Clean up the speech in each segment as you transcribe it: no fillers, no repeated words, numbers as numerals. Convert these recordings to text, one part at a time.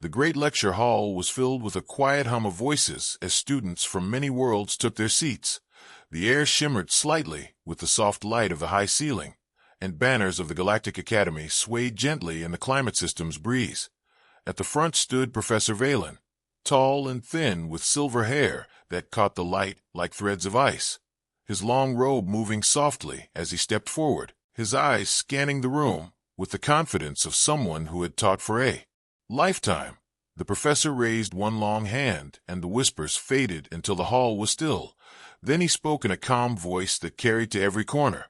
The great lecture hall was filled with a quiet hum of voices as students from many worlds took their seats. The air shimmered slightly with the soft light of the high ceiling, and banners of the Galactic Academy swayed gently in the climate system's breeze. At the front stood Professor Valen, tall and thin with silver hair that caught the light like threads of ice, his long robe moving softly as he stepped forward, his eyes scanning the room with the confidence of someone who had taught for a lifetime. The professor raised one long hand, and the whispers faded until the hall was still. Then he spoke in a calm voice that carried to every corner.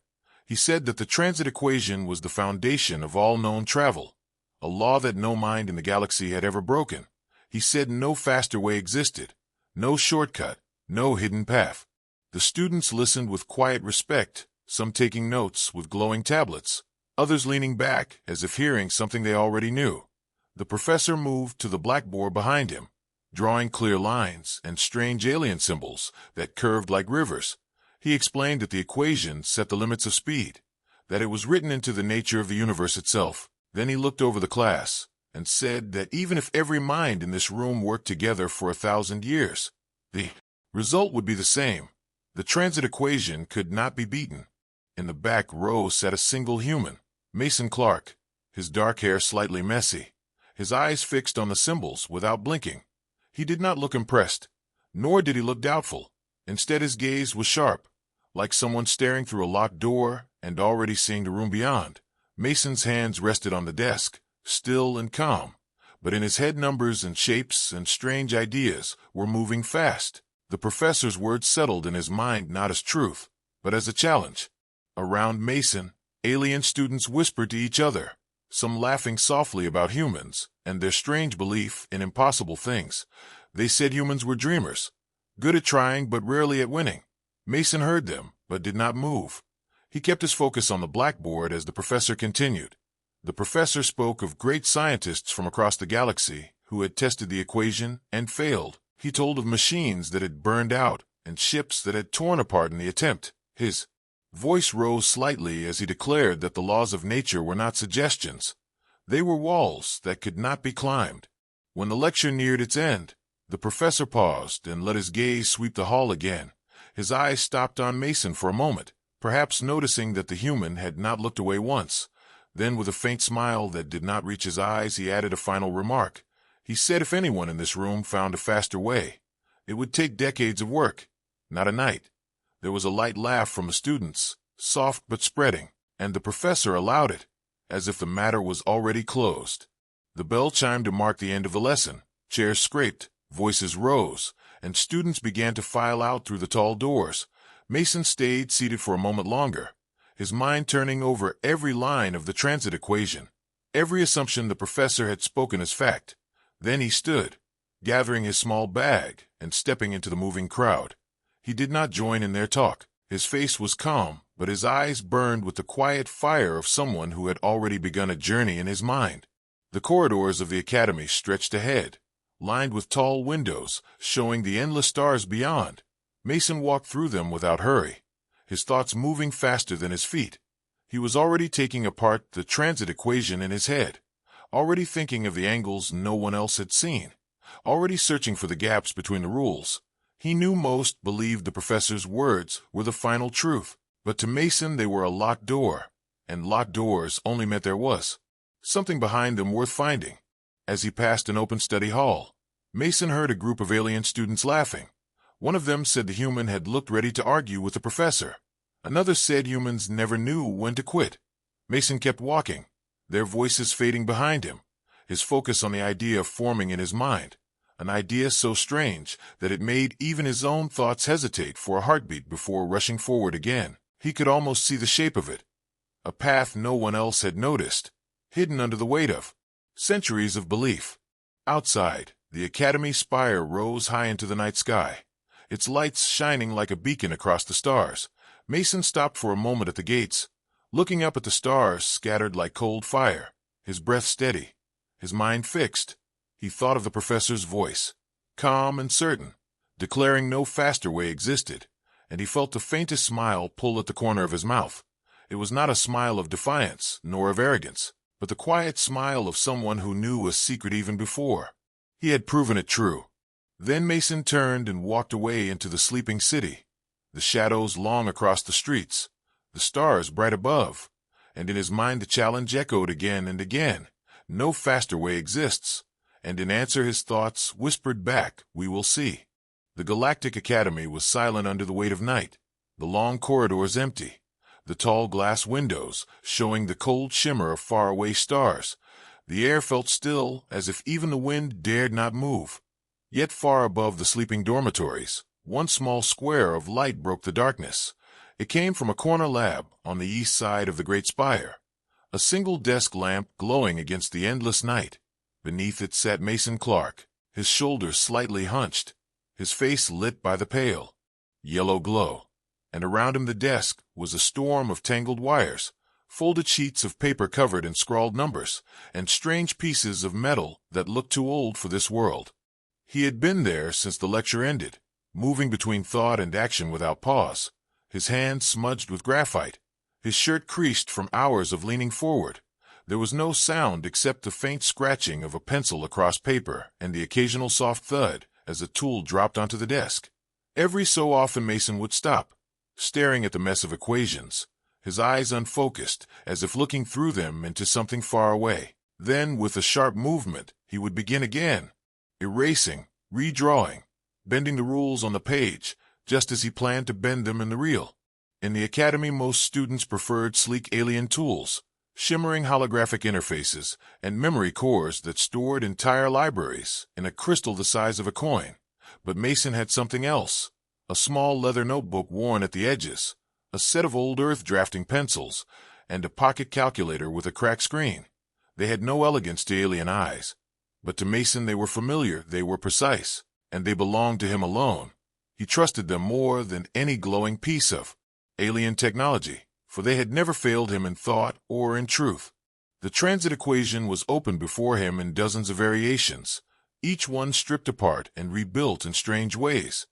He said that the transit equation was the foundation of all known travel, a law that no mind in the galaxy had ever broken. He said no faster way existed, no shortcut, no hidden path. The students listened with quiet respect, some taking notes with glowing tablets, others leaning back as if hearing something they already knew. The professor moved to the blackboard behind him, drawing clear lines and strange alien symbols that curved like rivers. He explained that the equation set the limits of speed, that it was written into the nature of the universe itself. Then he looked over the class and said that even if every mind in this room worked together for 1,000 years, the result would be the same. The transit equation could not be beaten. In the back row sat a single human, Mason Clark, his dark hair slightly messy, his eyes fixed on the symbols without blinking. He did not look impressed, nor did he look doubtful. Instead, his gaze was sharp, like someone staring through a locked door and already seeing the room beyond. Mason's hands rested on the desk, still and calm, but in his head numbers and shapes and strange ideas were moving fast. The professor's words settled in his mind not as truth, but as a challenge. Around Mason, alien students whispered to each other, some laughing softly about humans and their strange belief in impossible things. They said humans were dreamers, good at trying but rarely at winning. Mason heard them, but did not move. He kept his focus on the blackboard as the professor continued. The professor spoke of great scientists from across the galaxy who had tested the equation and failed. He told of machines that had burned out and ships that had torn apart in the attempt. His voice rose slightly as he declared that the laws of nature were not suggestions. They were walls that could not be climbed. When the lecture neared its end, the professor paused and let his gaze sweep the hall again. His eyes stopped on Mason for a moment, perhaps noticing that the human had not looked away once. Then, with a faint smile that did not reach his eyes, he added a final remark. He said if anyone in this room found a faster way, it would take decades of work, not a night. There was a light laugh from the students, soft but spreading, and the professor allowed it, as if the matter was already closed. The bell chimed to mark the end of the lesson. Chairs scraped, voices rose, and students began to file out through the tall doors. Mason stayed seated for a moment longer, his mind turning over every line of the transit equation, every assumption the professor had spoken as fact. Then he stood, gathering his small bag and stepping into the moving crowd. He did not join in their talk. His face was calm, but his eyes burned with the quiet fire of someone who had already begun a journey in his mind. The corridors of the academy stretched ahead, lined with tall windows, showing the endless stars beyond. Mason walked through them without hurry, his thoughts moving faster than his feet. He was already taking apart the transit equation in his head, already thinking of the angles no one else had seen, already searching for the gaps between the rules. He knew most believed the professor's words were the final truth, but to Mason they were a locked door, and locked doors only meant there was something behind them worth finding. As he passed an open study hall, Mason heard a group of alien students laughing. One of them said the human had looked ready to argue with the professor. Another said humans never knew when to quit. Mason kept walking, their voices fading behind him, his focus on the idea forming in his mind, an idea so strange that it made even his own thoughts hesitate for a heartbeat before rushing forward again. He could almost see the shape of it, a path no one else had noticed, hidden under the weight of centuries of belief. Outside, the academy spire rose high into the night sky, its lights shining like a beacon across the stars. Mason stopped for a moment at the gates, looking up at the stars scattered like cold fire, his breath steady, his mind fixed. He thought of the professor's voice, calm and certain, declaring no faster way existed, and he felt the faintest smile pull at the corner of his mouth. It was not a smile of defiance nor of arrogance, but the quiet smile of someone who knew a secret even before He had proven it true. Then Mason turned and walked away into the sleeping city, the shadows long across the streets, the stars bright above, and in his mind the challenge echoed again and again. No faster way exists, and in answer his thoughts whispered back, "We will see." The Galactic Academy was silent under the weight of night, the long corridors empty, the tall glass windows showing the cold shimmer of faraway stars. The air felt still, as if even the wind dared not move. Yet far above the sleeping dormitories, one small square of light broke the darkness. It came from a corner lab on the east side of the Great Spire, a single desk lamp glowing against the endless night. Beneath it sat Mason Clark, his shoulders slightly hunched, his face lit by the pale yellow glow, and around him the desk was a storm of tangled wires, folded sheets of paper covered in scrawled numbers, and strange pieces of metal that looked too old for this world. He had been there since the lecture ended, moving between thought and action without pause, his hands smudged with graphite, his shirt creased from hours of leaning forward. There was no sound except the faint scratching of a pencil across paper and the occasional soft thud as a tool dropped onto the desk. Every so often Mason would stop, staring at the mess of equations, his eyes unfocused, as if looking through them into something far away. Then, with a sharp movement, he would begin again, erasing, redrawing, bending the rules on the page, just as he planned to bend them in the real. In the academy, most students preferred sleek alien tools, shimmering holographic interfaces, and memory cores that stored entire libraries in a crystal the size of a coin. But Mason had something else, a small leather notebook worn at the edges, a set of old Earth drafting pencils, and a pocket calculator with a cracked screen. They had no elegance to alien eyes, but to Mason they were familiar, they were precise, and they belonged to him alone. He trusted them more than any glowing piece of alien technology, for they had never failed him in thought or in truth. The transit equation was open before him in dozens of variations, each one stripped apart and rebuilt in strange ways.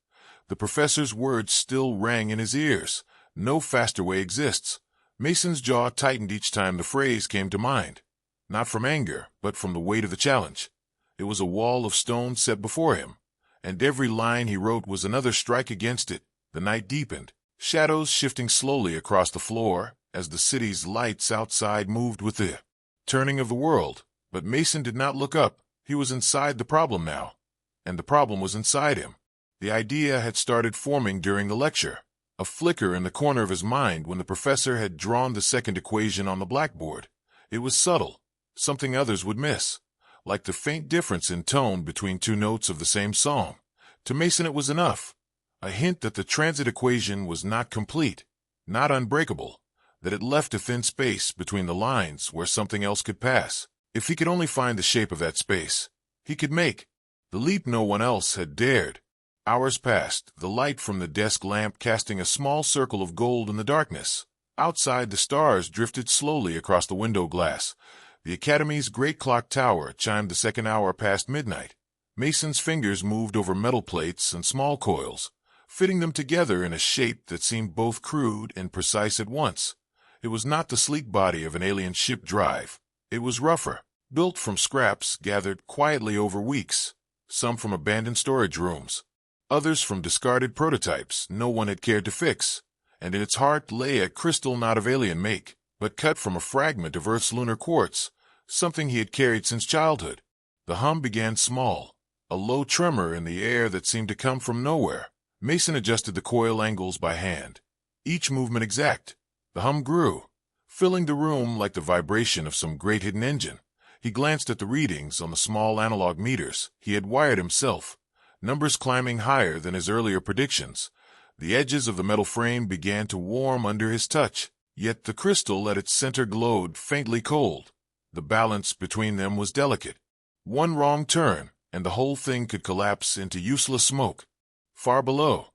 The professor's words still rang in his ears. No faster way exists. Mason's jaw tightened each time the phrase came to mind, not from anger, but from the weight of the challenge. It was a wall of stone set before him, and every line he wrote was another strike against it. The night deepened, shadows shifting slowly across the floor as the city's lights outside moved with the turning of the world. But Mason did not look up. He was inside the problem now, and the problem was inside him. The idea had started forming during the lecture, a flicker in the corner of his mind when the professor had drawn the second equation on the blackboard. It was subtle, something others would miss, like the faint difference in tone between two notes of the same song. To Mason it was enough, a hint that the transit equation was not complete, not unbreakable, that it left a thin space between the lines where something else could pass. If he could only find the shape of that space, he could make the leap no one else had dared. Hours passed, the light from the desk lamp casting a small circle of gold in the darkness. Outside, the stars drifted slowly across the window glass. The academy's great clock tower chimed the second hour past midnight. Mason's fingers moved over metal plates and small coils, fitting them together in a shape that seemed both crude and precise at once. It was not the sleek body of an alien ship drive. It was rougher, built from scraps gathered quietly over weeks, some from abandoned storage rooms, others from discarded prototypes no one had cared to fix, and in its heart lay a crystal not of alien make, but cut from a fragment of Earth's lunar quartz, something he had carried since childhood. The hum began small, a low tremor in the air that seemed to come from nowhere. Mason adjusted the coil angles by hand, each movement exact. The hum grew, filling the room like the vibration of some great hidden engine. He glanced at the readings on the small analog meters he had wired himself, numbers climbing higher than his earlier predictions. The edges of the metal frame began to warm under his touch, yet the crystal at its center glowed faintly cold. The balance between them was delicate. One wrong turn, and the whole thing could collapse into useless smoke. Far below,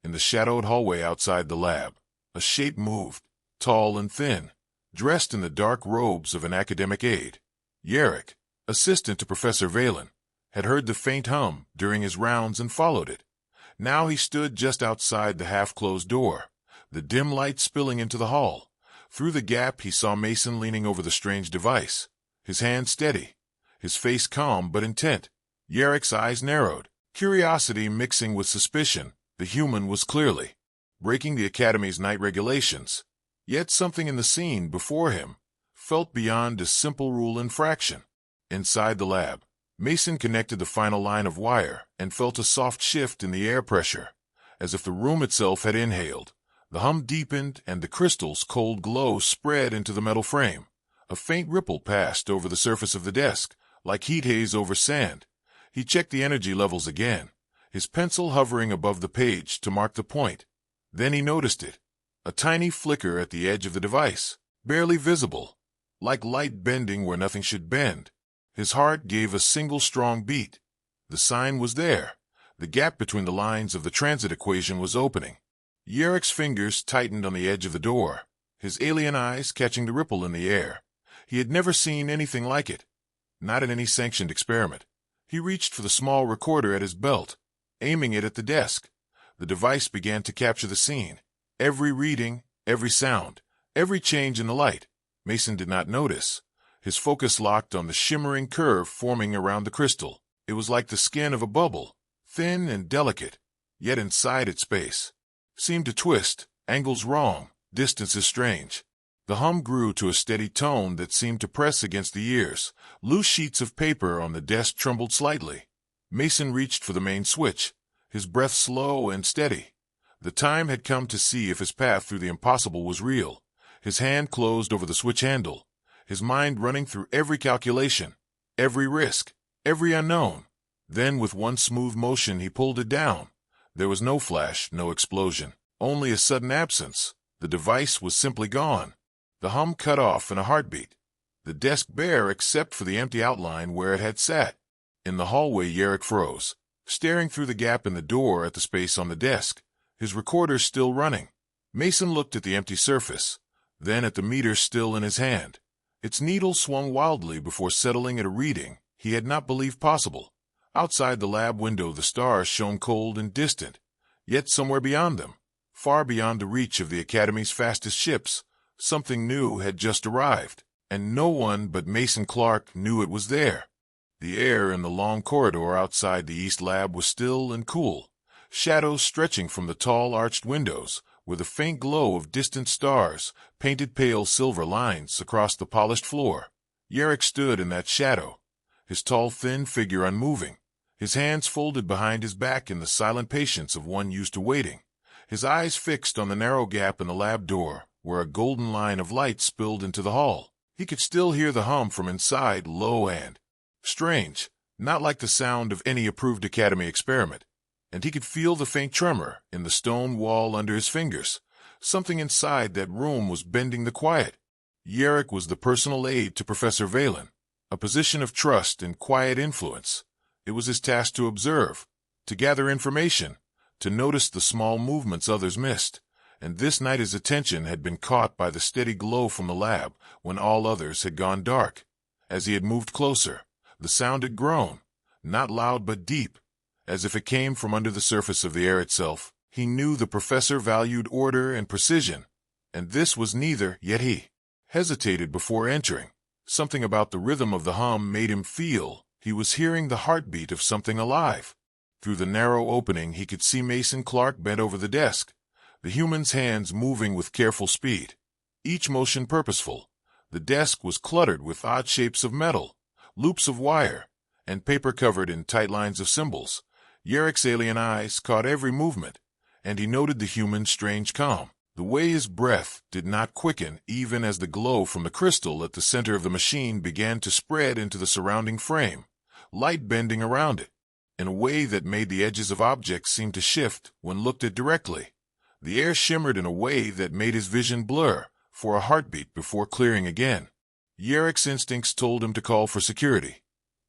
in the shadowed hallway outside the lab, a shape moved, tall and thin, dressed in the dark robes of an academic aide. Yarrick, assistant to Professor Valen, had heard the faint hum during his rounds and followed it. Now he stood just outside the half-closed door, the dim light spilling into the hall. Through the gap he saw Mason leaning over the strange device, his hand steady, his face calm but intent. Yarek's eyes narrowed, curiosity mixing with suspicion. The human was clearly breaking the Academy's night regulations. Yet something in the scene before him felt beyond a simple rule infraction. Inside the lab, Mason connected the final line of wire and felt a soft shift in the air pressure, as if the room itself had inhaled. The hum deepened and the crystal's cold glow spread into the metal frame. A faint ripple passed over the surface of the desk, like heat haze over sand. He checked the energy levels again, his pencil hovering above the page to mark the point. Then he noticed it, a tiny flicker at the edge of the device, barely visible, like light bending where nothing should bend. His heart gave a single strong beat. The sign was there. The gap between the lines of the transit equation was opening. Yarek's fingers tightened on the edge of the door, his alien eyes catching the ripple in the air. He had never seen anything like it, not in any sanctioned experiment. He reached for the small recorder at his belt, aiming it at the desk. The device began to capture the scene. Every reading, every sound, every change in the light. Mason did not notice. His focus locked on the shimmering curve forming around the crystal. It was like the skin of a bubble, thin and delicate, yet inside its space seemed to twist, angles wrong, distances strange. The hum grew to a steady tone that seemed to press against the ears. Loose sheets of paper on the desk trembled slightly. Mason reached for the main switch, his breath slow and steady. The time had come to see if his path through the impossible was real. His hand closed over the switch handle, his mind running through every calculation, every risk, every unknown. Then with one smooth motion he pulled it down. There was no flash, no explosion, only a sudden absence. The device was simply gone. The hum cut off in a heartbeat, the desk bare except for the empty outline where it had sat. In the hallway, Yarek froze, staring through the gap in the door at the space on the desk, his recorder still running. Mason looked at the empty surface, then at the meter still in his hand. Its needle swung wildly before settling at a reading he had not believed possible. Outside the lab window the stars shone cold and distant, yet somewhere beyond them, far beyond the reach of the Academy's fastest ships, something new had just arrived, and no one but Mason Clark knew it was there. The air in the long corridor outside the East Lab was still and cool, shadows stretching from the tall arched windows, with a faint glow of distant stars painted pale silver lines across the polished floor. Yarek stood in that shadow, his tall thin figure unmoving, his hands folded behind his back in the silent patience of one used to waiting, his eyes fixed on the narrow gap in the lab door, where a golden line of light spilled into the hall. He could still hear the hum from inside, low and strange, not like the sound of any approved Academy experiment. And he could feel the faint tremor in the stone wall under his fingers. Something inside that room was bending the quiet. Yarek was the personal aide to Professor Valen, a position of trust and quiet influence. It was his task to observe, to gather information, to notice the small movements others missed. And this night his attention had been caught by the steady glow from the lab when all others had gone dark. As he had moved closer, the sound had grown, not loud but deep, as if it came from under the surface of the air itself. He knew the professor valued order and precision, and this was neither, yet he hesitated before entering. Something about the rhythm of the hum made him feel he was hearing the heartbeat of something alive. Through the narrow opening he could see Mason Clark bent over the desk, the human's hands moving with careful speed, each motion purposeful. The desk was cluttered with odd shapes of metal, loops of wire, and paper covered in tight lines of symbols. Yarek's alien eyes caught every movement, and he noted the human's strange calm, the way his breath did not quicken even as the glow from the crystal at the center of the machine began to spread into the surrounding frame, light bending around it, in a way that made the edges of objects seem to shift when looked at directly. The air shimmered in a way that made his vision blur for a heartbeat before clearing again. Yarek's instincts told him to call for security,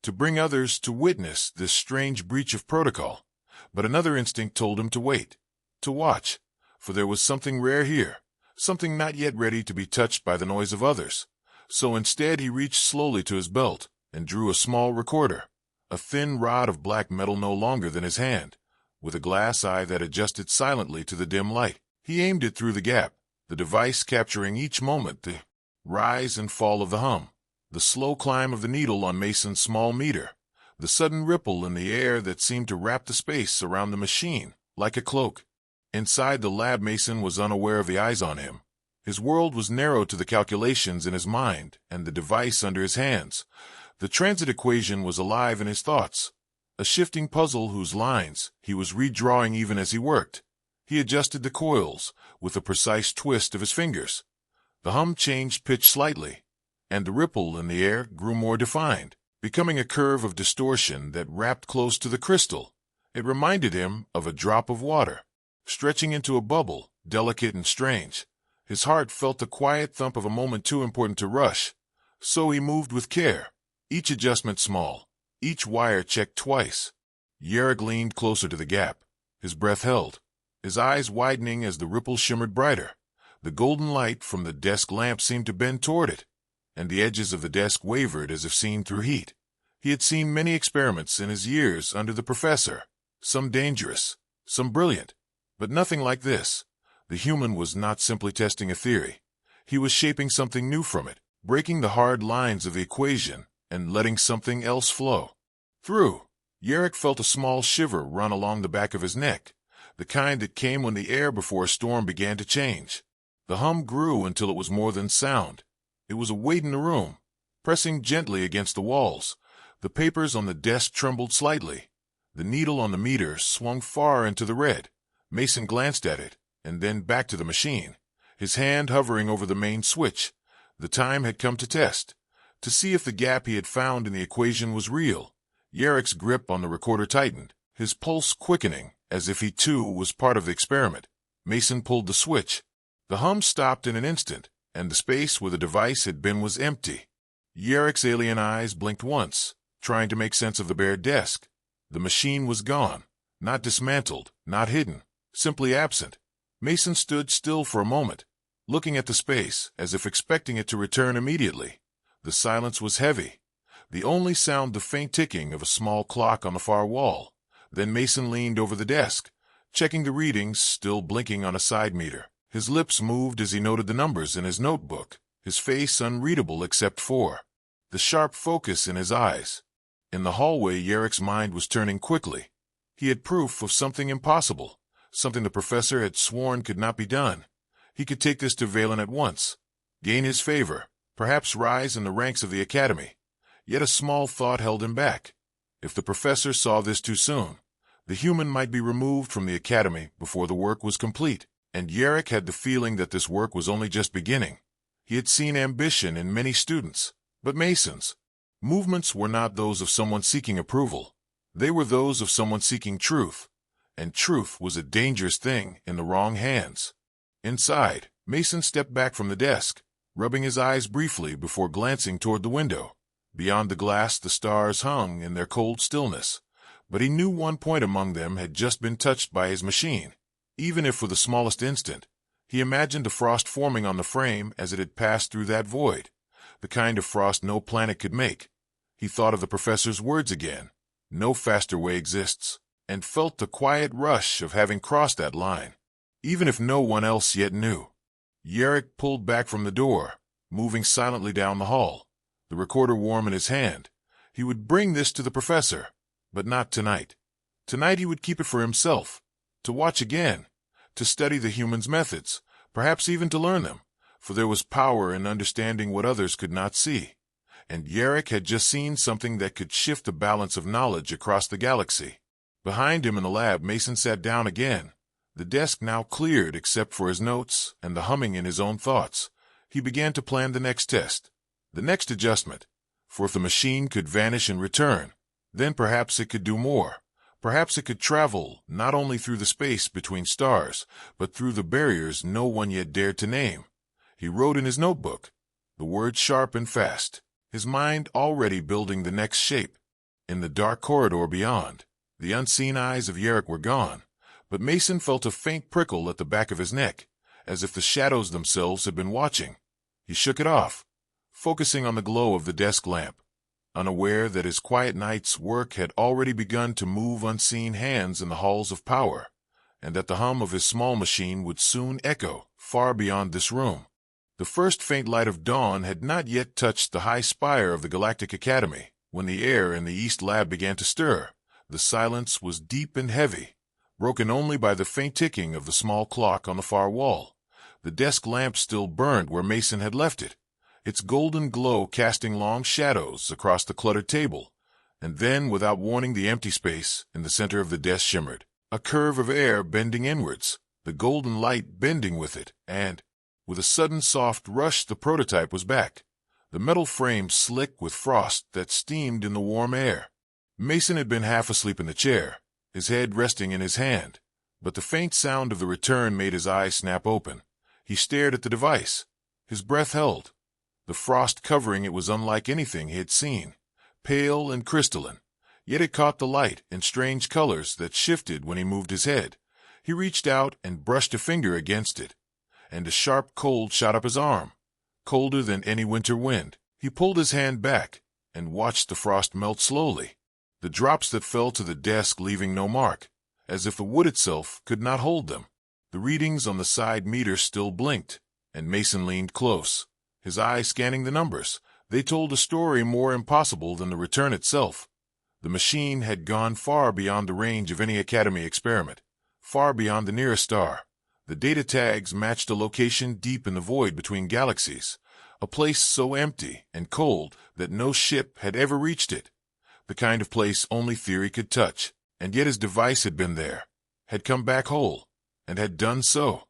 to bring others to witness this strange breach of protocol. But another instinct told him to wait, to watch, for there was something rare here, something not yet ready to be touched by the noise of others. So instead he reached slowly to his belt and drew a small recorder, a thin rod of black metal no longer than his hand, with a glass eye that adjusted silently to the dim light. He aimed it through the gap, the device capturing each moment the rise and fall of the hum, the slow climb of the needle on Mason's small meter. the sudden ripple in the air that seemed to wrap the space around the machine like a cloak. Inside the lab, Mason was unaware of the eyes on him. His world was narrowed to the calculations in his mind and the device under his hands. The transit equation was alive in his thoughts, a shifting puzzle whose lines he was redrawing even as he worked. He adjusted the coils with a precise twist of his fingers. The hum changed pitch slightly, and the ripple in the air grew more defined, becoming a curve of distortion that wrapped close to the crystal. It reminded him of a drop of water, stretching into a bubble, delicate and strange. His heart felt the quiet thump of a moment too important to rush, so he moved with care, each adjustment small, each wire checked twice. Yerrick leaned closer to the gap, his breath held, his eyes widening as the ripple shimmered brighter. The golden light from the desk lamp seemed to bend toward it, and the edges of the desk wavered as if seen through heat. He had seen many experiments in his years under the professor, some dangerous, some brilliant, but nothing like this. The human was not simply testing a theory. He was shaping something new from it, breaking the hard lines of the equation and letting something else flow through. Yerrick felt a small shiver run along the back of his neck, the kind that came when the air before a storm began to change. The hum grew until it was more than sound. It was a weight in the room, pressing gently against the walls. The papers on the desk trembled slightly. The needle on the meter swung far into the red. Mason glanced at it, and then back to the machine, his hand hovering over the main switch. The time had come to test, to see if the gap he had found in the equation was real. Yerrick's grip on the recorder tightened, his pulse quickening, as if he too was part of the experiment. Mason pulled the switch. The hum stopped in an instant, and the space where the device had been was empty. Yerrick's alien eyes blinked once, trying to make sense of the bare desk. The machine was gone, not dismantled, not hidden, simply absent. Mason stood still for a moment, looking at the space as if expecting it to return immediately. The silence was heavy, the only sound the faint ticking of a small clock on the far wall. Then Mason leaned over the desk, checking the readings still blinking on a side meter. His lips moved as he noted the numbers in his notebook, his face unreadable except for the sharp focus in his eyes. In the hallway, Yerrick's mind was turning quickly. He had proof of something impossible, something the professor had sworn could not be done. He could take this to Valen at once, gain his favor, perhaps rise in the ranks of the academy. Yet a small thought held him back. If the professor saw this too soon, the human might be removed from the academy before the work was complete. And Yerrick had the feeling that this work was only just beginning. He had seen ambition in many students, but Mason's movements were not those of someone seeking approval. They were those of someone seeking truth, and truth was a dangerous thing in the wrong hands. Inside, Mason stepped back from the desk, rubbing his eyes briefly before glancing toward the window. Beyond the glass, the stars hung in their cold stillness, but he knew one point among them had just been touched by his machine. Even if for the smallest instant, he imagined the frost forming on the frame as it had passed through that void, the kind of frost no planet could make. He thought of the professor's words again, "No faster way exists," and felt the quiet rush of having crossed that line, even if no one else yet knew. Yerrick pulled back from the door, moving silently down the hall, the recorder warm in his hand. He would bring this to the professor, but not tonight. Tonight he would keep it for himself, to watch again, to study the human's methods, perhaps even to learn them, for there was power in understanding what others could not see. And Yerrick had just seen something that could shift the balance of knowledge across the galaxy. Behind him in the lab, Mason sat down again, the desk now cleared except for his notes and the humming in his own thoughts. He began to plan the next test, the next adjustment, for if the machine could vanish and return, then perhaps it could do more. Perhaps it could travel not only through the space between stars, but through the barriers no one yet dared to name. He wrote in his notebook, the words sharp and fast, his mind already building the next shape. In the dark corridor beyond, the unseen eyes of Yerrick were gone, but Mason felt a faint prickle at the back of his neck, as if the shadows themselves had been watching. He shook it off, focusing on the glow of the desk lamp, unaware that his quiet night's work had already begun to move unseen hands in the halls of power, and that the hum of his small machine would soon echo far beyond this room. The first faint light of dawn had not yet touched the high spire of the Galactic Academy, When the air in the East lab began to stir, the silence was deep and heavy, broken only by the faint ticking of the small clock on the far wall. The desk lamp still burned where Mason had left it, its golden glow casting long shadows across the cluttered table. And then, without warning, the empty space in the center of the desk shimmered, a curve of air bending inwards, the golden light bending with it, and, with a sudden soft rush, the prototype was back, the metal frame slick with frost that steamed in the warm air. Mason had been half asleep in the chair, his head resting in his hand, but the faint sound of the return made his eyes snap open. He stared at the device, his breath held. The frost covering it was unlike anything he had seen, pale and crystalline, yet it caught the light in strange colors that shifted when he moved his head. He reached out and brushed a finger against it, and a sharp cold shot up his arm, colder than any winter wind. He pulled his hand back and watched the frost melt slowly, the drops that fell to the desk leaving no mark, as if the wood itself could not hold them. The readings on the side meter still blinked, and Mason leaned close, his eyes scanning the numbers. They told a story more impossible than the return itself. The machine had gone far beyond the range of any Academy experiment, far beyond the nearest star. The data tags matched a location deep in the void between galaxies, a place so empty and cold that no ship had ever reached it, the kind of place only theory could touch. And yet his device had been there, had come back whole, and had done so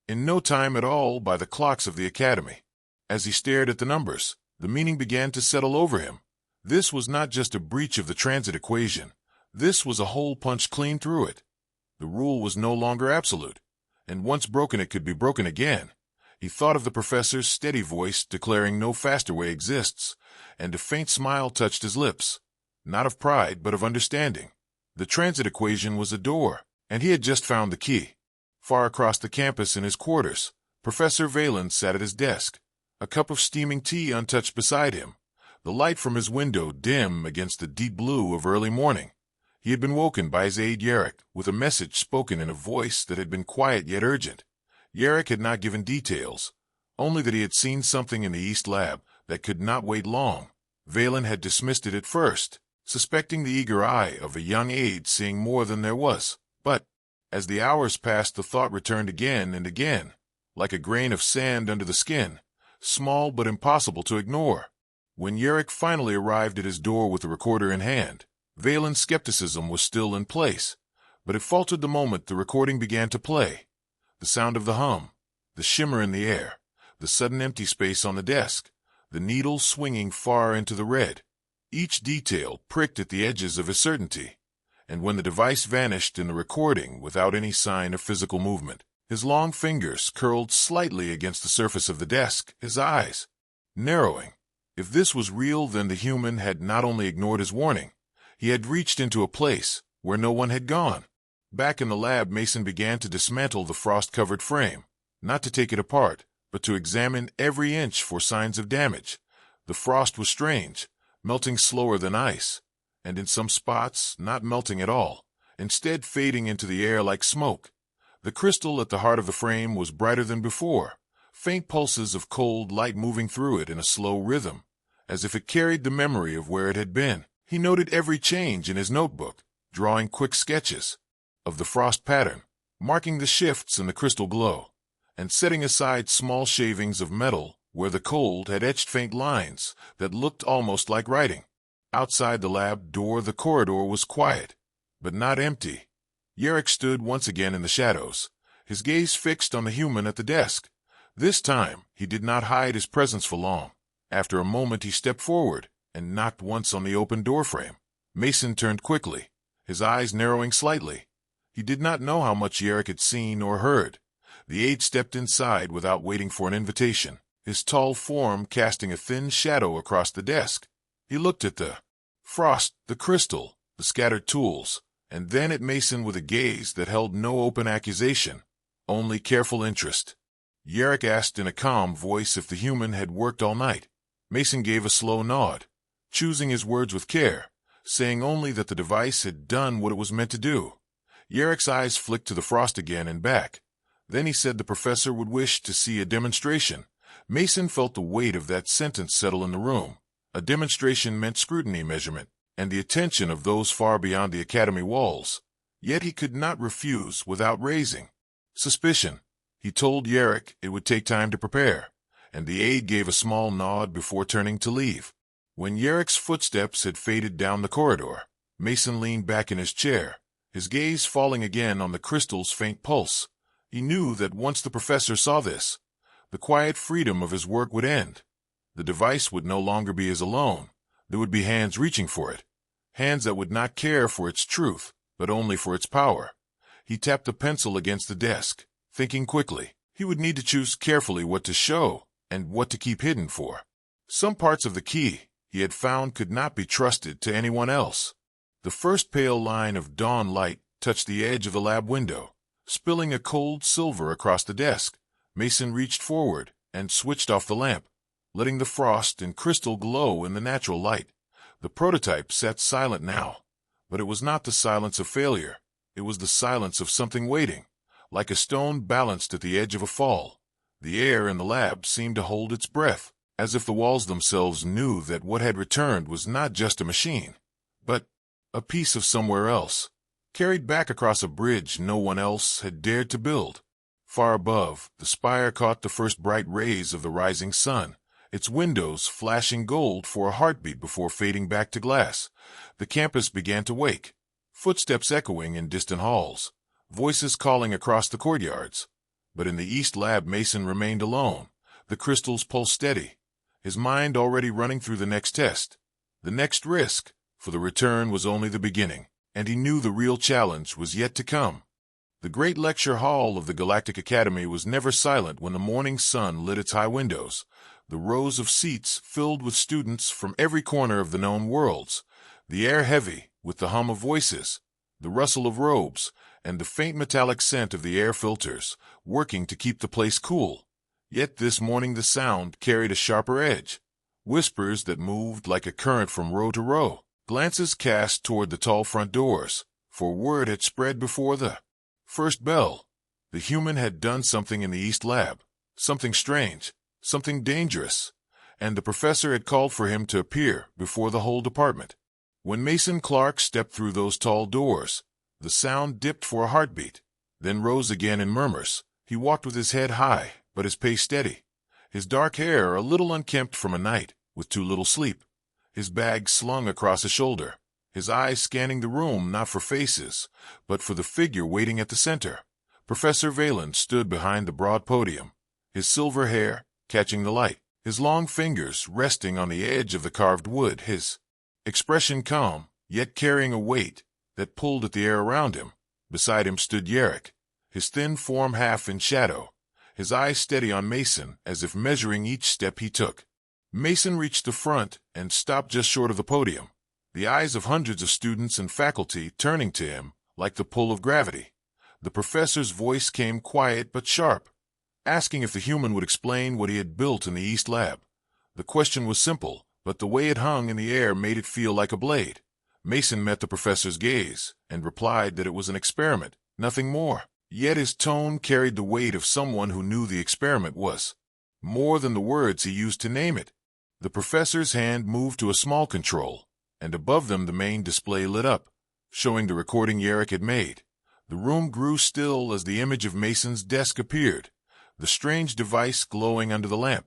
in no time at all by the clocks of the Academy. As he stared at the numbers, the meaning began to settle over him. This was not just a breach of the transit equation. This was a hole punched clean through it. The rule was no longer absolute, and once broken it could be broken again. He thought of the professor's steady voice declaring no faster way exists, and a faint smile touched his lips, not of pride but of understanding. The transit equation was a door, and he had just found the key. Far across the campus in his quarters, Professor Valen sat at his desk, a cup of steaming tea untouched beside him, the light from his window dim against the deep blue of early morning. He had been woken by his aide Yarrick with a message spoken in a voice that had been quiet yet urgent. Yarrick had not given details, only that he had seen something in the East Lab that could not wait long. Valen had dismissed it at first, suspecting the eager eye of a young aide seeing more than there was. But, as the hours passed, the thought returned again and again, like a grain of sand under the skin, small but impossible to ignore. When Yarrick finally arrived at his door with the recorder in hand, Valen's skepticism was still in place, but it faltered the moment the recording began to play. The sound of the hum, the shimmer in the air, the sudden empty space on the desk, the needle swinging far into the red. Each detail pricked at the edges of his certainty, and when the device vanished in the recording without any sign of physical movement, his long fingers curled slightly against the surface of the desk, his eyes narrowing. If this was real, then the human had not only ignored his warning, he had reached into a place where no one had gone. Back in the lab, Mason began to dismantle the frost-covered frame, not to take it apart, but to examine every inch for signs of damage. The frost was strange, melting slower than ice, and in some spots not melting at all, instead fading into the air like smoke. The crystal at the heart of the frame was brighter than before, faint pulses of cold light moving through it in a slow rhythm, as if it carried the memory of where it had been. He noted every change in his notebook, drawing quick sketches of the frost pattern, marking the shifts in the crystal glow, and setting aside small shavings of metal where the cold had etched faint lines that looked almost like writing. Outside the lab door, the corridor was quiet, but not empty. Yarrick stood once again in the shadows, his gaze fixed on the human at the desk. This time, he did not hide his presence for long. After a moment, he stepped forward and knocked once on the open doorframe. Mason turned quickly, his eyes narrowing slightly. He did not know how much Yarrick had seen or heard. The aide stepped inside without waiting for an invitation, his tall form casting a thin shadow across the desk. He looked at the frost, the crystal, the scattered tools, and then at Mason with a gaze that held no open accusation, only careful interest. Yarrick asked in a calm voice if the human had worked all night. Mason gave a slow nod, choosing his words with care, saying only that the device had done what it was meant to do. Yarrick's eyes flicked to the frost again and back. Then he said the professor would wish to see a demonstration. Mason felt the weight of that sentence settle in the room, A demonstration meant scrutiny, measurement, and the attention of those far beyond the academy walls. Yet he could not refuse without raising suspicion. He told Yerrick it would take time to prepare, and the aide gave a small nod before turning to leave. When Yerrick's footsteps had faded down the corridor, Mason leaned back in his chair, his gaze falling again on the crystal's faint pulse. He knew that once the professor saw this, the quiet freedom of his work would end. The device would no longer be his alone. There would be hands reaching for it, hands that would not care for its truth, but only for its power. He tapped the pencil against the desk, thinking quickly. He would need to choose carefully what to show and what to keep hidden for. Some parts of the key he had found could not be trusted to anyone else. The first pale line of dawn light touched the edge of the lab window, spilling a cold silver across the desk. Mason reached forward and switched off the lamp, letting the frost and crystal glow in the natural light. The prototype sat silent now, but it was not the silence of failure. It was the silence of something waiting, like a stone balanced at the edge of a fall. The air in the lab seemed to hold its breath, as if the walls themselves knew that what had returned was not just a machine, but a piece of somewhere else, carried back across a bridge no one else had dared to build. Far above, the spire caught the first bright rays of the rising sun, its windows flashing gold for a heartbeat before fading back to glass. The campus began to wake, footsteps echoing in distant halls, voices calling across the courtyards. But in the East Lab, Mason remained alone, the crystals pulsed steady, his mind already running through the next test, the next risk, for the return was only the beginning, and he knew the real challenge was yet to come. The great lecture hall of the Galactic Academy was never silent when the morning sun lit its high windows, the rows of seats filled with students from every corner of the known worlds, the air heavy with the hum of voices, the rustle of robes, and the faint metallic scent of the air filters, working to keep the place cool. Yet this morning the sound carried a sharper edge, whispers that moved like a current from row to row, glances cast toward the tall front doors, for word had spread before the first bell. The human had done something in the East Lab, something strange, something dangerous, and the professor had called for him to appear before the whole department. When Mason Clark stepped through those tall doors, the sound dipped for a heartbeat, then rose again in murmurs. He walked with his head high, but his pace steady, his dark hair a little unkempt from a night with too little sleep, his bag slung across his shoulder, his eyes scanning the room not for faces, but for the figure waiting at the center. Professor Valen stood behind the broad podium, his silver hair catching the light, his long fingers resting on the edge of the carved wood, his expression calm, yet carrying a weight that pulled at the air around him. Beside him stood Yerrick, his thin form half in shadow, his eyes steady on Mason as if measuring each step he took. Mason reached the front and stopped just short of the podium, the eyes of hundreds of students and faculty turning to him like the pull of gravity. The professor's voice came quiet but sharp, asking if the human would explain what he had built in the East Lab. The question was simple, but the way it hung in the air made it feel like a blade. Mason met the professor's gaze and replied that it was an experiment, nothing more. Yet his tone carried the weight of someone who knew the experiment was more than the words he used to name it. The professor's hand moved to a small control, and above them the main display lit up, showing the recording Yerrick had made. The room grew still as the image of Mason's desk appeared, the strange device glowing under the lamp,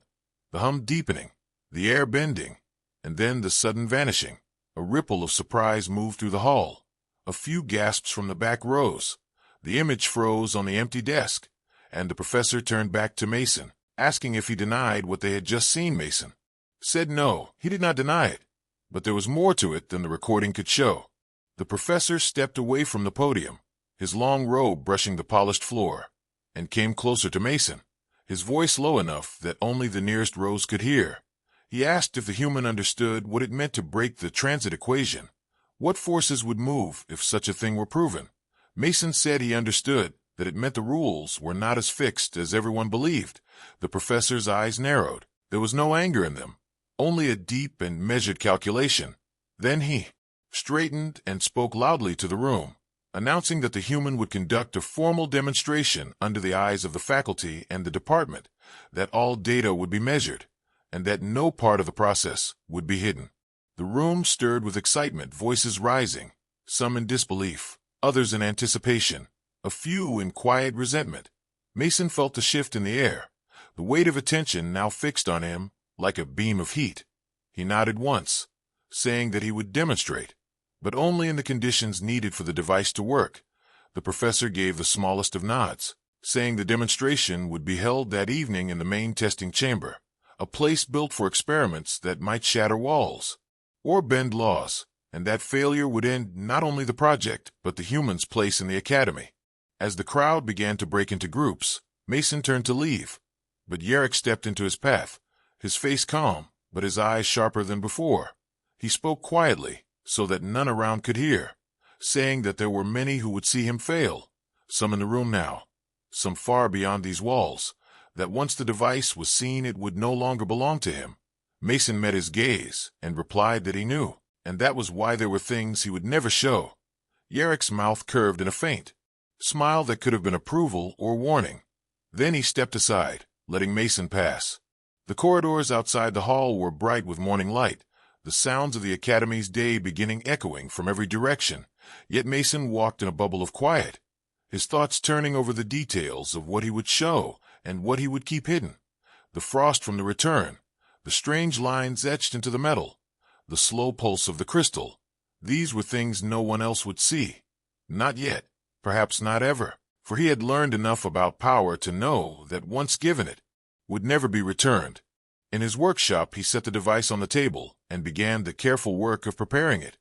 the hum deepening, the air bending, and then the sudden vanishing. A ripple of surprise moved through the hall. A few gasps from the back rows. The image froze on the empty desk, and the professor turned back to Mason, asking if he denied what they had just seen. Mason said no, he did not deny it, but there was more to it than the recording could show. The professor stepped away from the podium, his long robe brushing the polished floor, and came closer to Mason, his voice low enough that only the nearest rows could hear. He asked if the human understood what it meant to break the transit equation, what forces would move if such a thing were proven. Mason said he understood, that it meant the rules were not as fixed as everyone believed. The professor's eyes narrowed. There was no anger in them, only a deep and measured calculation. Then he straightened and spoke loudly to the room, announcing that the human would conduct a formal demonstration under the eyes of the faculty and the department, that all data would be measured, and that no part of the process would be hidden. The room stirred with excitement, voices rising, some in disbelief, others in anticipation, a few in quiet resentment. Mason felt the shift in the air, the weight of attention now fixed on him like a beam of heat. He nodded once, saying that he would demonstrate, but only in the conditions needed for the device to work. The professor gave the smallest of nods, saying the demonstration would be held that evening in the main testing chamber, a place built for experiments that might shatter walls or bend laws, and that failure would end not only the project, but the humans' place in the academy. As the crowd began to break into groups, Mason turned to leave, but Yerrick stepped into his path, his face calm, but his eyes sharper than before. He spoke quietly, so that none around could hear, saying that there were many who would see him fail, some in the room now, some far beyond these walls, that once the device was seen it would no longer belong to him. Mason met his gaze and replied that he knew, and that was why there were things he would never show. Yerrick's mouth curved in a faint smile that could have been approval or warning. Then he stepped aside, letting Mason pass. The corridors outside the hall were bright with morning light, the sounds of the academy's day beginning echoing from every direction, yet Mason walked in a bubble of quiet, his thoughts turning over the details of what he would show and what he would keep hidden. The frost from the return, the strange lines etched into the metal, the slow pulse of the crystal, these were things no one else would see. Not yet, perhaps not ever, for he had learned enough about power to know that once given it, would never be returned. In his workshop he set the device on the table and began the careful work of preparing it,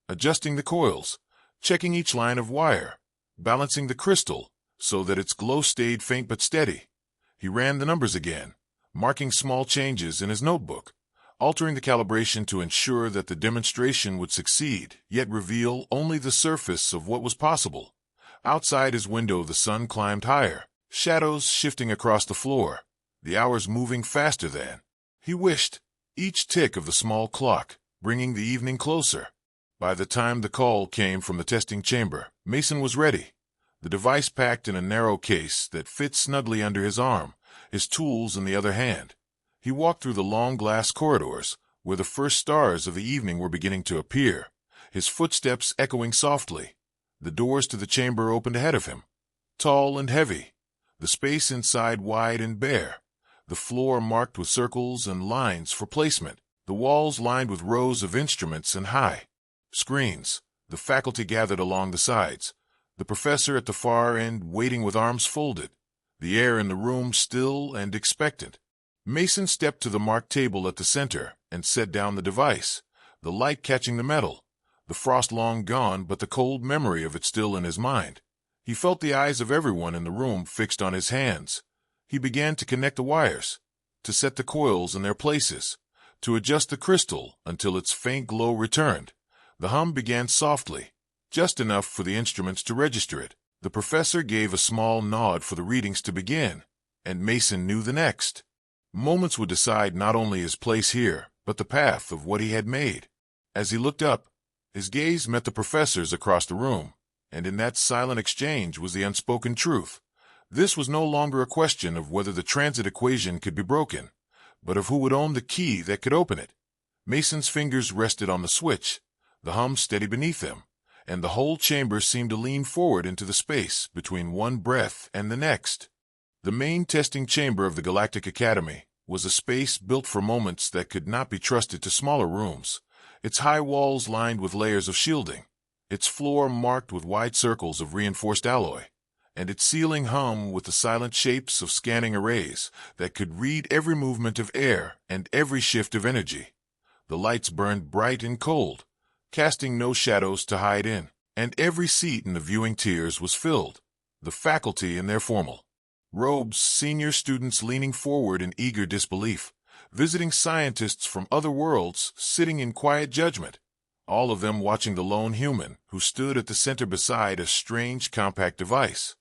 adjusting the coils, checking each line of wire, balancing the crystal so that its glow stayed faint but steady. He ran the numbers again, marking small changes in his notebook, altering the calibration to ensure that the demonstration would succeed, yet reveal only the surface of what was possible. Outside his window the sun climbed higher, shadows shifting across the floor, the hours moving faster than he wished, each tick of the small clock bringing the evening closer. By the time the call came from the testing chamber, Mason was ready, the device packed in a narrow case that fit snugly under his arm, his tools in the other hand. He walked through the long glass corridors, where the first stars of the evening were beginning to appear, his footsteps echoing softly. The doors to the chamber opened ahead of him, tall and heavy, the space inside wide and bare, the floor marked with circles and lines for placement, the walls lined with rows of instruments and high screens. The faculty gathered along the sides, the professor at the far end waiting with arms folded, the air in the room still and expectant. Mason stepped to the marked table at the center and set down the device, the light catching the metal, the frost long gone but the cold memory of it still in his mind. He felt the eyes of everyone in the room fixed on his hands. He began to connect the wires, to set the coils in their places, to adjust the crystal until its faint glow returned. The hum began softly, just enough for the instruments to register it. The professor gave a small nod for the readings to begin, and Mason knew the next. Moments would decide not only his place here, but the path of what he had made. As he looked up, his gaze met the professor's across the room, and in that silent exchange was the unspoken truth. This was no longer a question of whether the transit equation could be broken, but of who would own the key that could open it. Mason's fingers rested on the switch, the hum steady beneath them, and the whole chamber seemed to lean forward into the space between one breath and the next. The main testing chamber of the Galactic Academy was a space built for moments that could not be trusted to smaller rooms, its high walls lined with layers of shielding, its floor marked with wide circles of reinforced alloy, and its ceiling hung with the silent shapes of scanning arrays that could read every movement of air and every shift of energy. The lights burned bright and cold, casting no shadows to hide in, and every seat in the viewing tiers was filled, the faculty in their formal robes, senior students leaning forward in eager disbelief, visiting scientists from other worlds sitting in quiet judgment, all of them watching the lone human who stood at the center beside a strange compact device.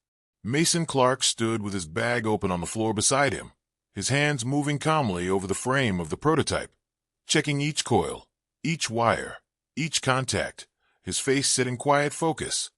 Mason Clark stood with his bag open on the floor beside him, his hands moving calmly over the frame of the prototype, checking each coil, each wire, each contact, his face set in quiet focus.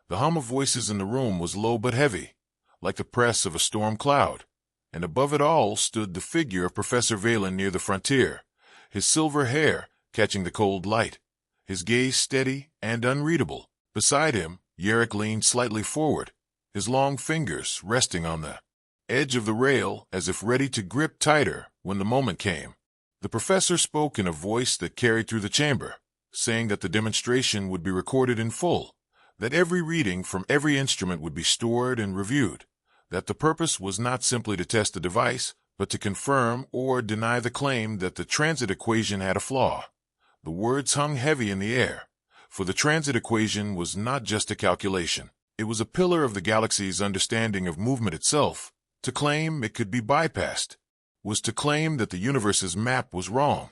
The hum of voices in the room was low but heavy, like the press of a storm cloud. and above it all stood the figure of Professor Valen near the frontier, his silver hair catching the cold light, his gaze steady and unreadable. Beside him, Yarrick leaned slightly forward, his long fingers resting on the edge of the rail as if ready to grip tighter when the moment came. The professor spoke in a voice that carried through the chamber, saying that the demonstration would be recorded in full, that every reading from every instrument would be stored and reviewed, that the purpose was not simply to test the device, but to confirm or deny the claim that the transit equation had a flaw. The words hung heavy in the air, for the transit equation was not just a calculation. It was a pillar of the galaxy's understanding of movement itself. To claim it could be bypassed was to claim that the universe's map was wrong.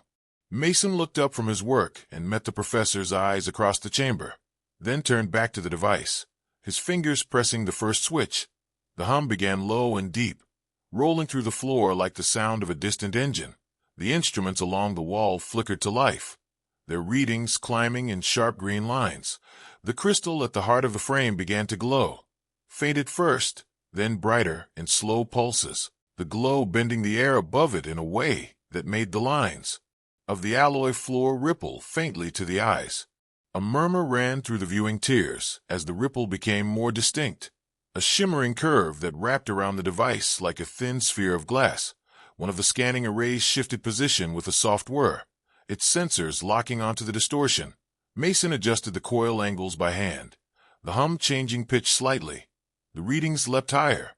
Mason looked up from his work and met the professor's eyes across the chamber, then turned back to the device, his fingers pressing the first switch. The hum began low and deep, rolling through the floor like the sound of a distant engine. The instruments along the wall flickered to life, their readings climbing in sharp green lines. The crystal at the heart of the frame began to glow, faint at first, then brighter in slow pulses, the glow bending the air above it in a way that made the lines of the alloy floor ripple faintly to the eyes. A murmur ran through the viewing tiers as the ripple became more distinct, a shimmering curve that wrapped around the device like a thin sphere of glass. One of the scanning arrays shifted position with a soft whir, its sensors locking onto the distortion. Mason adjusted the coil angles by hand, the hum changing pitch slightly. The readings leapt higher.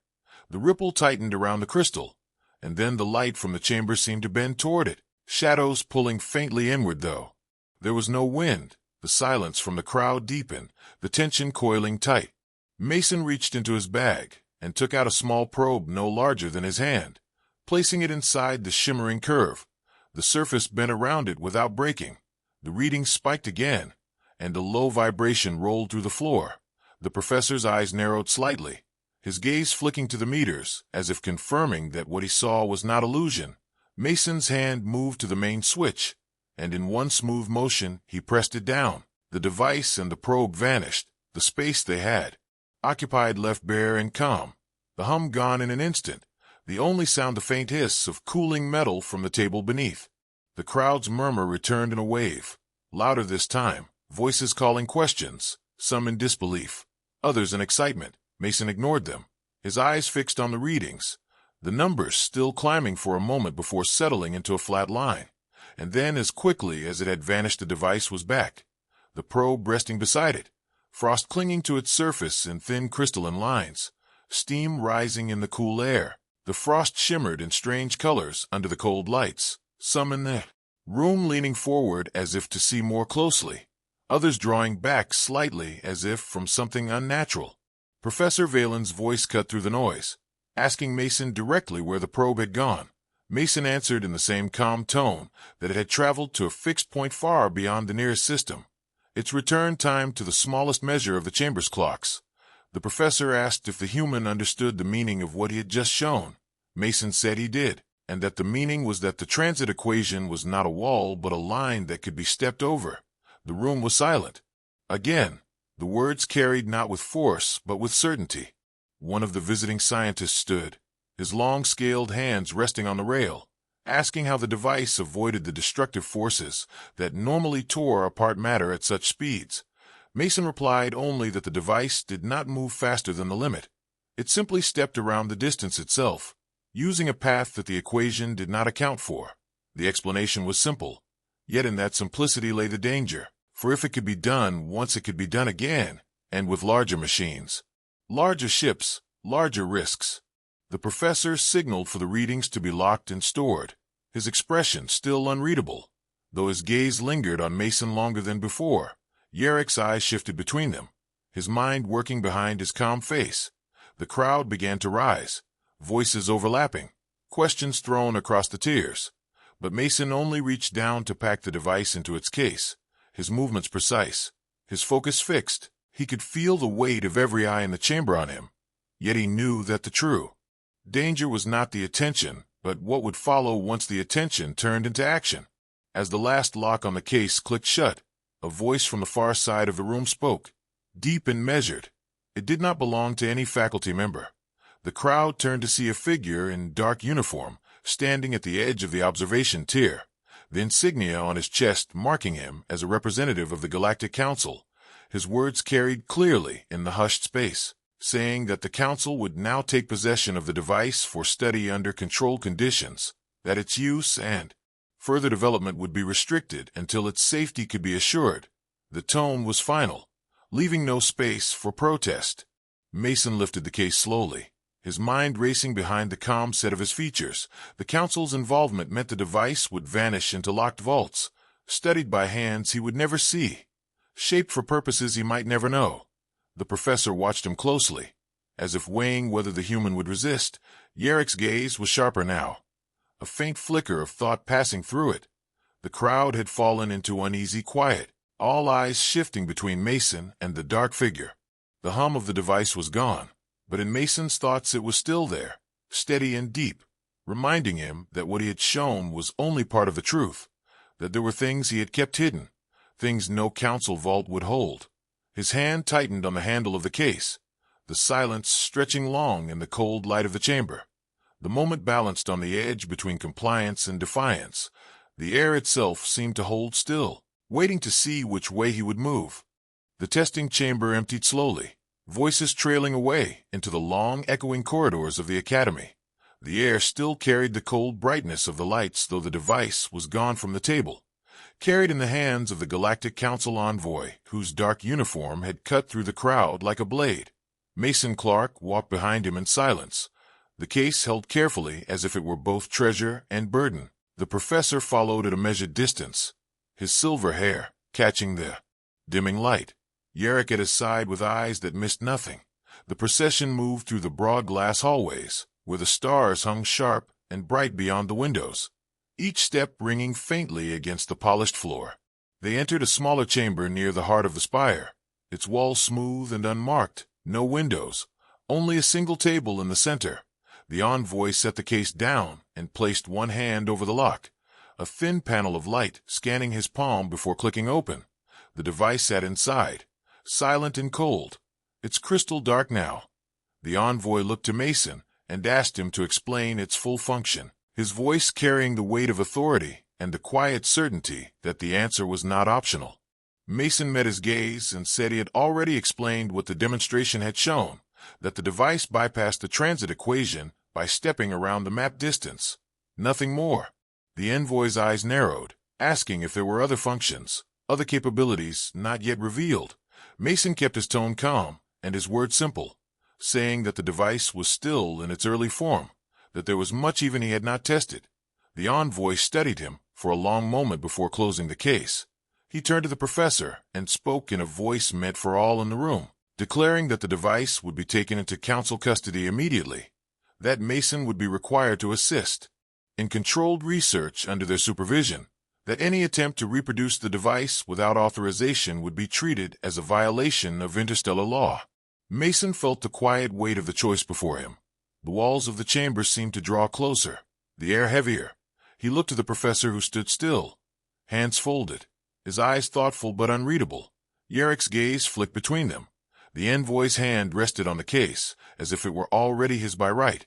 The ripple tightened around the crystal, and then the light from the chamber seemed to bend toward it, shadows pulling faintly inward though. There was no wind. The silence from the crowd deepened, the tension coiling tight. Mason reached into his bag and took out a small probe no larger than his hand, placing it inside the shimmering curve. The surface bent around it without breaking. The reading spiked again, and a low vibration rolled through the floor. The professor's eyes narrowed slightly, his gaze flicking to the meters, as if confirming that what he saw was not illusion. Mason's hand moved to the main switch, and in one smooth motion he pressed it down. The device and the probe vanished, the space they had occupied left bare and calm, the hum gone in an instant, the only sound the faint hiss of cooling metal from the table beneath. The crowd's murmur returned in a wave, louder this time, voices calling questions, some in disbelief, others in excitement. Mason ignored them, his eyes fixed on the readings, the numbers still climbing for a moment before settling into a flat line. And then, as quickly as it had vanished, the device was back, the probe resting beside it, frost clinging to its surface in thin crystalline lines, steam rising in the cool air. The frost shimmered in strange colors under the cold lights, some in the room leaning forward as if to see more closely, others drawing back slightly as if from something unnatural. Professor Valen's voice cut through the noise, asking Mason directly where the probe had gone. Mason answered in the same calm tone that it had traveled to a fixed point far beyond the nearest system, its return time to the smallest measure of the chamber's clocks. The professor asked if the human understood the meaning of what he had just shown. Mason said he did, and that the meaning was that the transit equation was not a wall but a line that could be stepped over. The room was silent. Again, the words carried not with force but with certainty. One of the visiting scientists stood, his long scaled hands resting on the rail, asking how the device avoided the destructive forces that normally tore apart matter at such speeds. Mason replied only that the device did not move faster than the limit. It simply stepped around the distance itself, using a path that the equation did not account for. The explanation was simple, yet in that simplicity lay the danger, for if it could be done once, it could be done again, and with larger machines, larger ships, larger risks. The professor signaled for the readings to be locked and stored, his expression still unreadable, though his gaze lingered on Mason longer than before. Yarrick's eyes shifted between them, his mind working behind his calm face. The crowd began to rise, voices overlapping, questions thrown across the tiers. But Mason only reached down to pack the device into its case, his movements precise, his focus fixed. He could feel the weight of every eye in the chamber on him, yet he knew that the true danger was not the attention, but what would follow once the attention turned into action. As the last lock on the case clicked shut, a voice from the far side of the room spoke, deep and measured. It did not belong to any faculty member, The crowd turned to see a figure in dark uniform standing at the edge of the observation tier, the insignia on his chest marking him as a representative of the Galactic Council. His words carried clearly in the hushed space, saying that the Council would now take possession of the device for study under controlled conditions, that its use and further development would be restricted until its safety could be assured. The tone was final, leaving no space for protest. Mason lifted the case slowly, his mind racing behind the calm set of his features. The Council's involvement meant the device would vanish into locked vaults, studied by hands he would never see, shaped for purposes he might never know. The professor watched him closely, as if weighing whether the human would resist. Yarek's gaze was sharper now, a faint flicker of thought passing through it. The crowd had fallen into uneasy quiet, all eyes shifting between Mason and the dark figure. The hum of the device was gone, but in Mason's thoughts it was still there, steady and deep, reminding him that what he had shown was only part of the truth, that there were things he had kept hidden, things no council vault would hold. His hand tightened on the handle of the case, the silence stretching long in the cold light of the chamber. The moment balanced on the edge between compliance and defiance. The air itself seemed to hold still, waiting to see which way he would move. The testing chamber emptied slowly, voices trailing away into the long, echoing corridors of the academy. The air still carried the cold brightness of the lights, though the device was gone from the table, carried in the hands of the Galactic Council envoy, whose dark uniform had cut through the crowd like a blade. Mason Clark walked behind him in silence, the case held carefully as if it were both treasure and burden. The professor followed at a measured distance, his silver hair catching the dimming light. Yarek at his side with eyes that missed nothing. The procession moved through the broad glass hallways, where the stars hung sharp and bright beyond the windows, each step ringing faintly against the polished floor. They entered a smaller chamber near the heart of the spire, its walls smooth and unmarked, no windows, only a single table in the center. The envoy set the case down and placed one hand over the lock, a thin panel of light scanning his palm before clicking open. The device sat inside, silent and cold, its crystal dark now. The envoy looked to Mason and asked him to explain its full function, his voice carrying the weight of authority and the quiet certainty that the answer was not optional. Mason met his gaze and said he had already explained what the demonstration had shown, that the device bypassed the transit equation by stepping around the map distance. Nothing more. The envoy's eyes narrowed, asking if there were other functions, other capabilities not yet revealed. Mason kept his tone calm and his words simple, saying that the device was still in its early form, that there was much even he had not tested. The envoy studied him for a long moment before closing the case. He turned to the professor and spoke in a voice meant for all in the room, declaring that the device would be taken into council custody immediately, that Mason would be required to assist in controlled research under their supervision, that any attempt to reproduce the device without authorization would be treated as a violation of interstellar law. Mason felt the quiet weight of the choice before him. The walls of the chamber seemed to draw closer, the air heavier. He looked to the professor, who stood still, hands folded, his eyes thoughtful but unreadable. Yarek's gaze flicked between them. The envoy's hand rested on the case, as if it were already his by right.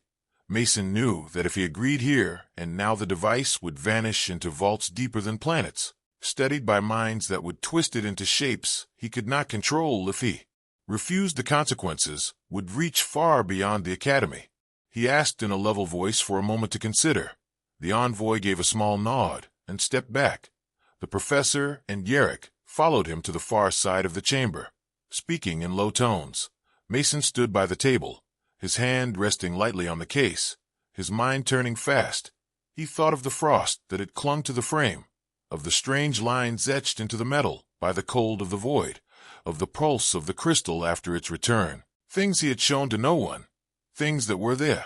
Mason knew that if he agreed here and now, the device would vanish into vaults deeper than planets, studied by minds that would twist it into shapes he could not control. If he refused, the consequences would reach far beyond the academy. He asked in a level voice for a moment to consider. The envoy gave a small nod and stepped back. The professor and Yarek followed him to the far side of the chamber, speaking in low tones. Mason stood by the table, his hand resting lightly on the case, his mind turning fast. He thought of the frost that had clung to the frame, of the strange lines etched into the metal by the cold of the void, of the pulse of the crystal after its return, things he had shown to no one, things that were the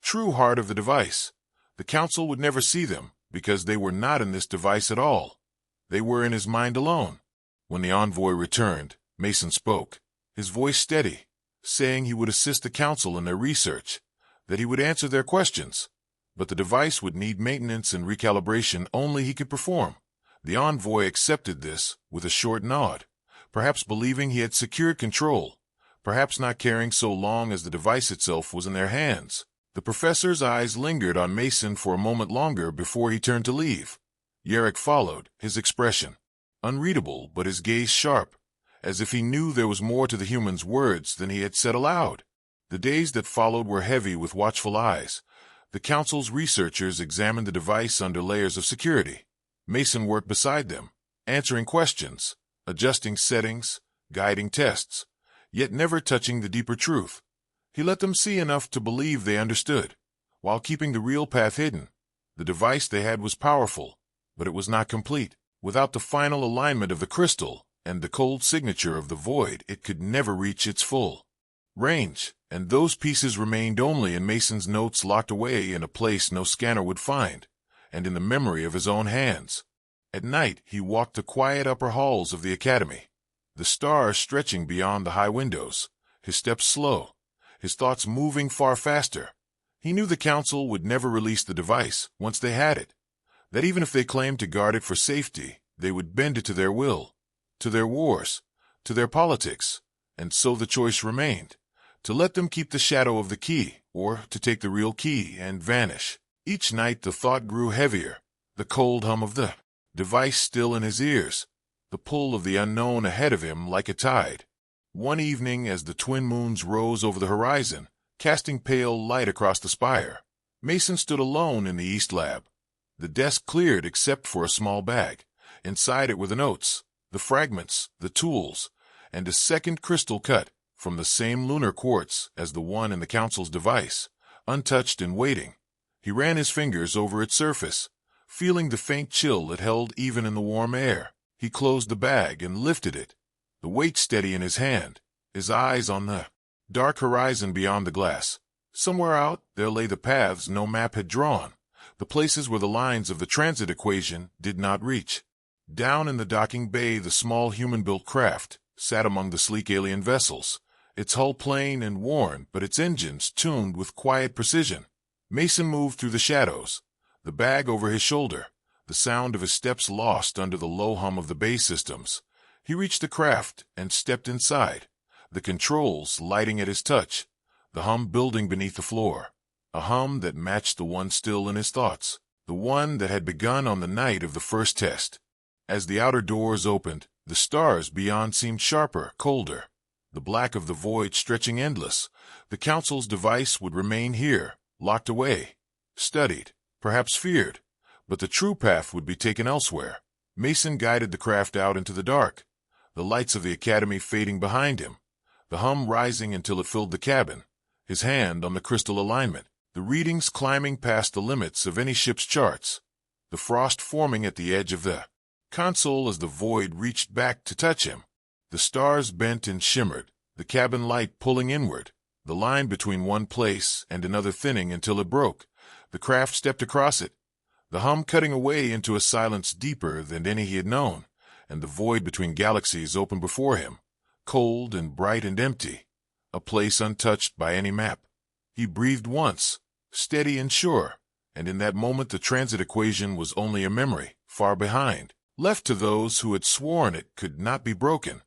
true heart of the device. The council would never see them, because they were not in this device at all. They were in his mind alone. When the envoy returned, Mason spoke, his voice steady, saying he would assist the council in their research, that he would answer their questions, but the device would need maintenance and recalibration only he could perform. The envoy accepted this with a short nod, perhaps believing he had secured control, perhaps not caring so long as the device itself was in their hands. The professor's eyes lingered on Mason for a moment longer before he turned to leave. Yarrick followed, his expression unreadable but his gaze sharp, as if he knew there was more to the human's words than he had said aloud. The days that followed were heavy with watchful eyes. The council's researchers examined the device under layers of security. Mason worked beside them, answering questions, adjusting settings, guiding tests, yet never touching the deeper truth. He let them see enough to believe they understood, while keeping the real path hidden. The device they had was powerful, but it was not complete. Without the final alignment of the crystal and the cold signature of the void, it could never reach its full range, and those pieces remained only in Mason's notes, locked away in a place no scanner would find, and in the memory of his own hands. At night, he walked the quiet upper halls of the academy, the stars stretching beyond the high windows, his steps slow, his thoughts moving far faster. He knew the council would never release the device once they had it, that even if they claimed to guard it for safety, they would bend it to their will, to their wars, to their politics, and so the choice remained, to let them keep the shadow of the key, or to take the real key and vanish. Each night the thought grew heavier, the cold hum of the device still in his ears, the pull of the unknown ahead of him like a tide. One evening, as the twin moons rose over the horizon, casting pale light across the spire, Mason stood alone in the East Lab. The desk cleared except for a small bag. Inside it were the notes, the fragments, the tools, and a second crystal cut from the same lunar quartz as the one in the council's device, untouched and waiting. He ran his fingers over its surface, feeling the faint chill it held even in the warm air. He closed the bag and lifted it, the weight steady in his hand, his eyes on the dark horizon beyond the glass. Somewhere out there lay the paths no map had drawn, the places where the lines of the transit equation did not reach. Down in the docking bay, the small human-built craft sat among the sleek alien vessels, its hull plain and worn, but its engines tuned with quiet precision. Mason moved through the shadows, the bag over his shoulder, the sound of his steps lost under the low hum of the bay systems. He reached the craft and stepped inside, the controls lighting at his touch, the hum building beneath the floor, a hum that matched the one still in his thoughts, the one that had begun on the night of the first test. As the outer doors opened, the stars beyond seemed sharper, colder, the black of the void stretching endless. The council's device would remain here, locked away, studied, perhaps feared, but the true path would be taken elsewhere. Mason guided the craft out into the dark, the lights of the academy fading behind him, the hum rising until it filled the cabin, his hand on the crystal alignment, the readings climbing past the limits of any ship's charts, the frost forming at the edge of the console as the void reached back to touch him. The stars bent and shimmered, the cabin light pulling inward, the line between one place and another thinning until it broke. The craft stepped across it, the hum cutting away into a silence deeper than any he had known, and the void between galaxies opened before him, cold and bright and empty, a place untouched by any map. He breathed once, steady and sure, and in that moment the transit equation was only a memory, far behind, left to those who had sworn it could not be broken.